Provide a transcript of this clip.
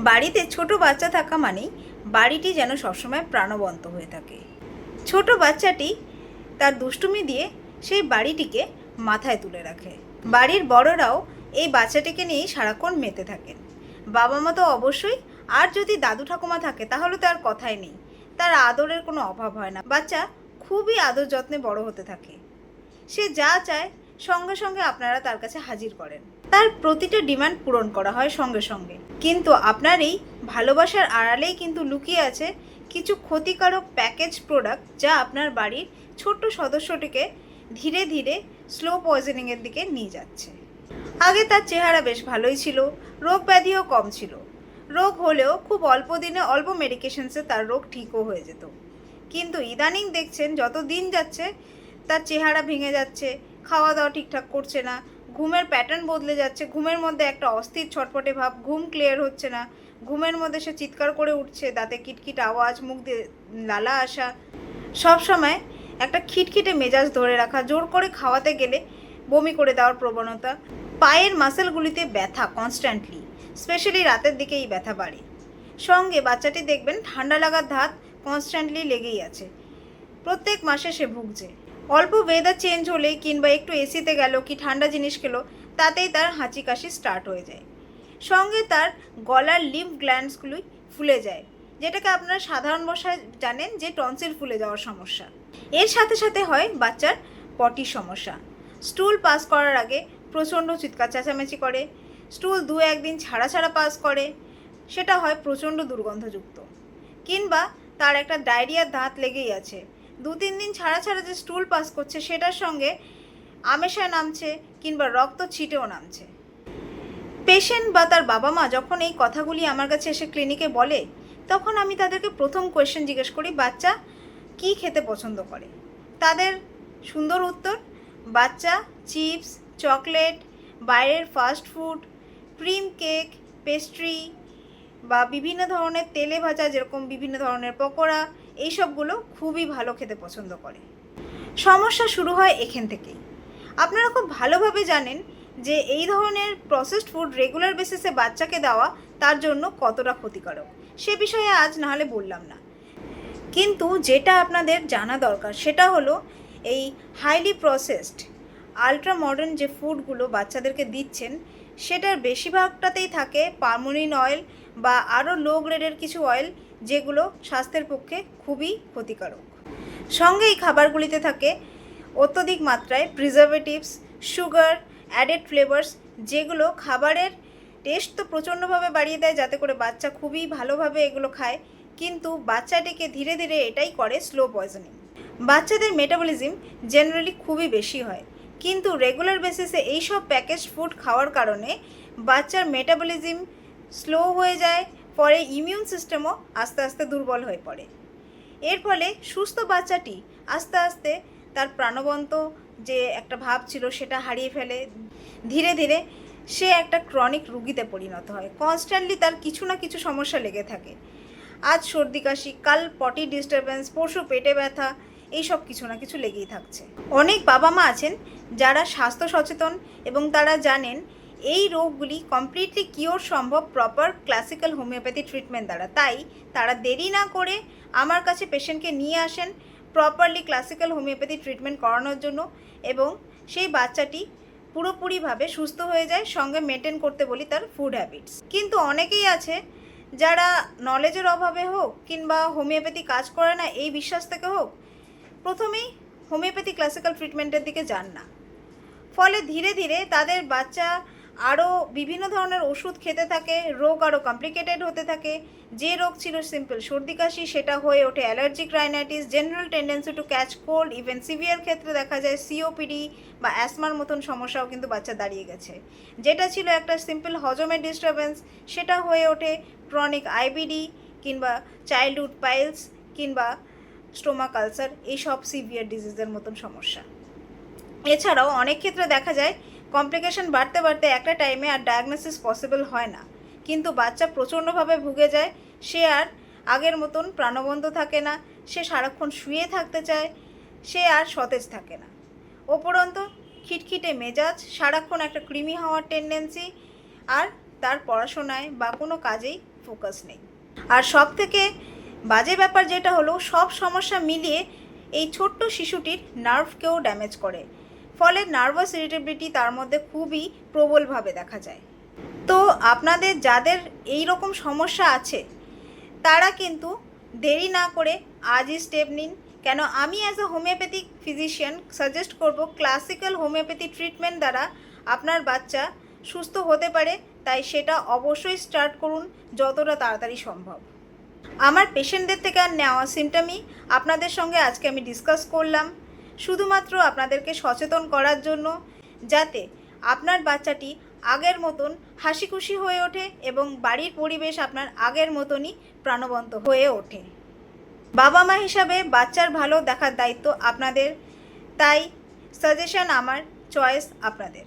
বাড়িতে ছোট বাচ্চা থাকা মানেই বাড়িটি যেন সবসময় প্রাণবন্ত হয়ে থাকে। ছোট বাচ্চাটি তার দুষ্টুমি দিয়ে সেই বাড়িটিকে মাথায় তুলে রাখে। বাড়ির বড়রাও এই বাচ্চাটিকে নিয়েই সারাক্ষণ মেতে থাকেন। বাবা মা তো অবশ্যই, আর যদি দাদু ঠাকুমা থাকে তাহলে তার কথাই নেই, তার আদরের কোনো অভাব হয় না। বাচ্চা খুবই আদর যত্নে বড় হতে থাকে। সে যা চায় সঙ্গে সঙ্গে আপনারা তার কাছে হাজির করেন, তার প্রতিটা ডিমান্ড পূরণ করা হয় সঙ্গে সঙ্গে। কিন্তু আপনার এই ভালোবাসার আড়ালেই কিন্তু লুকিয়ে আছে কিছু ক্ষতিকারক প্যাকেজ প্রোডাক্ট, যা আপনার বাড়ির ছোট্ট সদস্যটিকে ধীরে ধীরে স্লো পয়জনিংয়ের দিকে নিয়ে যাচ্ছে। আগে তার চেহারা বেশ ভালোই ছিল, রোগ ব্যাধিও কম ছিল। রোগ হলেও খুব অল্প দিনে অল্প মেডিকেশনসে তার রোগ ঠিকও হয়ে যেত। কিন্তু ইদানিং দেখছেন যত দিন যাচ্ছে তার চেহারা ভেঙে যাচ্ছে, খাওয়া দাওয়া ঠিকঠাক করছে না, ঘুমের প্যাটার্ন বদলে যাচ্ছে, ঘুমের মধ্যে একটা অস্থির ছটফটে ভাব, ঘুম ক্লিয়ার হচ্ছে না, ঘুমের মধ্যে সে চিৎকার করে উঠছে, দাঁতে কিটকিট আওয়াজ, মুখ দিয়ে লালা আসা, সব সময় একটা খিটখিটে মেজাজ ধরে রাখা, জোর করে খাওয়াতে গেলে বমি করে দেওয়ার প্রবণতা, পায়ের মাসেলগুলিতে ব্যথা কনস্ট্যান্টলি, স্পেশালি রাতের দিকে এই ব্যথা বাড়ে। সঙ্গে বাচ্চাটি দেখবেন ঠান্ডা লাগার ধাত কনস্ট্যান্টলি লেগেই আছে, প্রত্যেক মাসে সে ভুগছে। অল্প ওয়েদার চেঞ্জ হলেই কিংবা একটু এসিতে গেল কি ঠান্ডা জিনিস খেলো, তাতেই তার হাঁচি কাশি স্টার্ট হয়ে যায়। সঙ্গে তার গলার লিম্ফ গ্ল্যান্ডসগুলি ফুলে যায়, যেটাকে আপনারা সাধারণ ভাষায় জানেন যে টনসিল ফুলে যাওয়ার সমস্যা। এর সাথে সাথে হয় বাচ্চার পটির সমস্যা। স্টুল পাস করার আগে প্রচণ্ড চিৎকার চেঁচামেচি করে, স্টুল দু একদিন ছাড়া ছাড়া পাস করে, সেটা হয় প্রচণ্ড দুর্গন্ধযুক্ত। কিংবা তার একটা ডায়রিয়ার ধাত লেগেই আছে, 2-3 দিন ছাড়া ছাড়া যে স্টুল পাস করছে সেটার সঙ্গে আমেশা নামছে কিংবা রক্ত ছিটেও নামছে। পেশেন্ট বা তার বাবা মা যখন এই কথাগুলি আমার কাছে এসে ক্লিনিকে বলে, তখন আমি তাদেরকে প্রথম কোয়েশ্চেন জিজ্ঞেস করি, বাচ্চা কি খেতে পছন্দ করে? তাদের সুন্দর উত্তর, বাচ্চা চিপস, চকলেট, বাইরের fast food, cream cake, pastry বা বিভিন্ন ধরনের তেলে ভাজা যেরকম বিভিন্ন ধরনের পকোড়া, এইসবগুলো খুবই ভালো খেতে পছন্দ করে। সমস্যা শুরু হয় এখান থেকেই। আপনারা খুব ভালোভাবে জানেন যে এই ধরনের প্রসেসড ফুড রেগুলার বেসিসে বাচ্চাকে দেওয়া তার জন্য কতটা ক্ষতিকারক, সে বিষয়ে আজ নাহলে বললাম না। কিন্তু যেটা আপনাদের জানা দরকার সেটা হলো এই হাইলি প্রসেসড আলট্রা মডার্ন যে ফুডগুলো বাচ্চাদেরকে দিচ্ছেন, সেটার বেশিরভাগটাতেই থাকে পামোনিন অয়েল বা আরও লো গ্রেডের কিছু অয়েল, যেগুলো স্বাস্থ্যের পক্ষে খুবই ক্ষতিকারক। সঙ্গে এই খাবারগুলিতে থাকে অত্যধিক মাত্রায় প্রিজারভেটিভস, সুগার, অ্যাডেড ফ্লেভার্স, যেগুলো খাবারের টেস্ট তো প্রচণ্ডভাবে বাড়িয়ে দেয় যাতে করে বাচ্চা খুবই ভালোভাবে এগুলো খায়, কিন্তু বাচ্চাটিকে ধীরে ধীরে এটাই করে স্লো পয়জনিং। বাচ্চাদের মেটাবলিজম জেনারেলি খুবই বেশি হয়, কিন্তু রেগুলার বেসিসে এইসব প্যাকেজ ফুড খাওয়ার কারণে বাচ্চার মেটাবলিজম স্লো হয়ে যায়, পরে ইমিউন সিস্টেমও আস্তে আস্তে দুর্বল হয়ে পড়ে। এর ফলে সুস্থ বাচ্চাটি আস্তে আস্তে তার প্রাণবন্ত যে একটা ভাব ছিল সেটা হারিয়ে ফেলে, ধীরে ধীরে সে একটা ক্রনিক রুগীতে পরিণত হয়। কনস্ট্যান্টলি তার কিছু না কিছু সমস্যা লেগে থাকে, আজ সর্দি কাশি, কাল পটি ডিস্টারবেন্স, পরশু পেটে ব্যথা, এইসব কিছু না কিছু লেগেই থাকছে। অনেক বাবা মা আছেন যারা স্বাস্থ্য সচেতন এবং তারা জানেন এই রোগগুলি কমপ্লিটলি কিওর সম্ভব প্রপার ক্লাসিক্যাল হোমিওপ্যাথি ট্রিটমেন্ট দ্বারা, তাই তারা দেরি না করে আমার কাছে পেশেন্টকে নিয়ে আসেন প্রপারলি ক্লাসিক্যাল হোমিওপ্যাথি ট্রিটমেন্ট করানোর জন্য, এবং সেই বাচ্চাটি পুরোপুরিভাবে সুস্থ হয়ে যায়। সঙ্গে মেনটেন করতে বলি তার ফুড হ্যাবিটস। কিন্তু অনেকেই আছে যারা নলেজের অভাবে হোক কিংবা হোমিওপ্যাথি কাজ করে না এই বিশ্বাস থেকে হোক, প্রথমেই হোমিওপ্যাথি ক্লাসিক্যাল ট্রিটমেন্টের দিকে যান না। ফলে ধীরে ধীরে তাদের বাচ্চা আরও বিভিন্ন ধরনের ওষুধ খেতে থাকে, রোগ আরও কমপ্লিকেটেড হতে থাকে। যে রোগ ছিল সিম্পল সর্দি কাশি, সেটা হয়ে ওঠে allergic rhinitis, general tendency to catch cold, even severe ক্ষেত্রে দেখা যায় সিওপিডি বা অ্যাসমার মতন সমস্যাও কিন্তু বাচ্চা দাঁড়িয়ে গেছে। যেটা ছিল একটা সিম্পল হজমের ডিস্টারবেন্স, সেটা হয়ে ওঠে ক্রনিক আইবিডি কিংবা চাইল্ডহুড পাইলস কিংবা স্টোমাক আলসার, এইসব সিভিয়ার ডিজিজের মতন সমস্যা। এছাড়াও অনেক ক্ষেত্রে দেখা যায় কমপ্লিকেশন বাড়তে বাড়তে একটা টাইমে আর ডায়াগনোসিস পসিবল হয় না, কিন্তু বাচ্চা প্রচণ্ডভাবে ভুগে যায়। সে আর আগের মতন প্রাণবন্ত থাকে না, সে সারাক্ষণ শুয়ে থাকতে চায়, সে আর সতেজ থাকে না। উপরন্ত খিটখিটে মেজাজ, সারাক্ষণ একটা কৃমি হওয়ার টেন্ডেন্সি, আর তার পড়াশোনায় বা কোনো কাজেই ফোকাস নেই। আর সব থেকে বাজে ব্যাপার যেটা হলো, সব সমস্যা মিলিয়ে এই ছোট্ট শিশুটির নার্ভকেও ড্যামেজ করে, ফলে নার্ভাস ইরিটেবিলিটি তার মধ্যে খুবই প্রবলভাবে দেখা যায়। তো আপনাদের যাদের এই রকম সমস্যা আছে তারা কিন্তু দেরি না করে আজই স্টেপ নিন। কেন আমি as a homeopathic physician suggest করব ক্লাসিক্যাল হোমিওপ্যাথি ট্রিটমেন্ট দ্বারা আপনার বাচ্চা সুস্থ হতে পারে, তাই সেটা অবশ্যই স্টার্ট করুন যতটা তাড়াতাড়ি সম্ভব। আমার পেশেন্টদের থেকে নেওয়া সিমটমই আপনাদের সঙ্গে আজকে আমি ডিসকাস করলাম, শুধুমাত্র আপনাদেরকে সচেতন করার জন্য, যাতে আপনার বাচ্চাটি আগের মতন হাসি খুশি হয়ে ওঠে এবং বাড়ির পরিবেশ আপনার আগের মতনই প্রাণবন্ত হয়ে ওঠে। বাবা মা হিসাবে বাচ্চার ভালো দেখার দায়িত্ব আপনাদের, তাই সাজেশন আমার, চয়েস আপনাদের।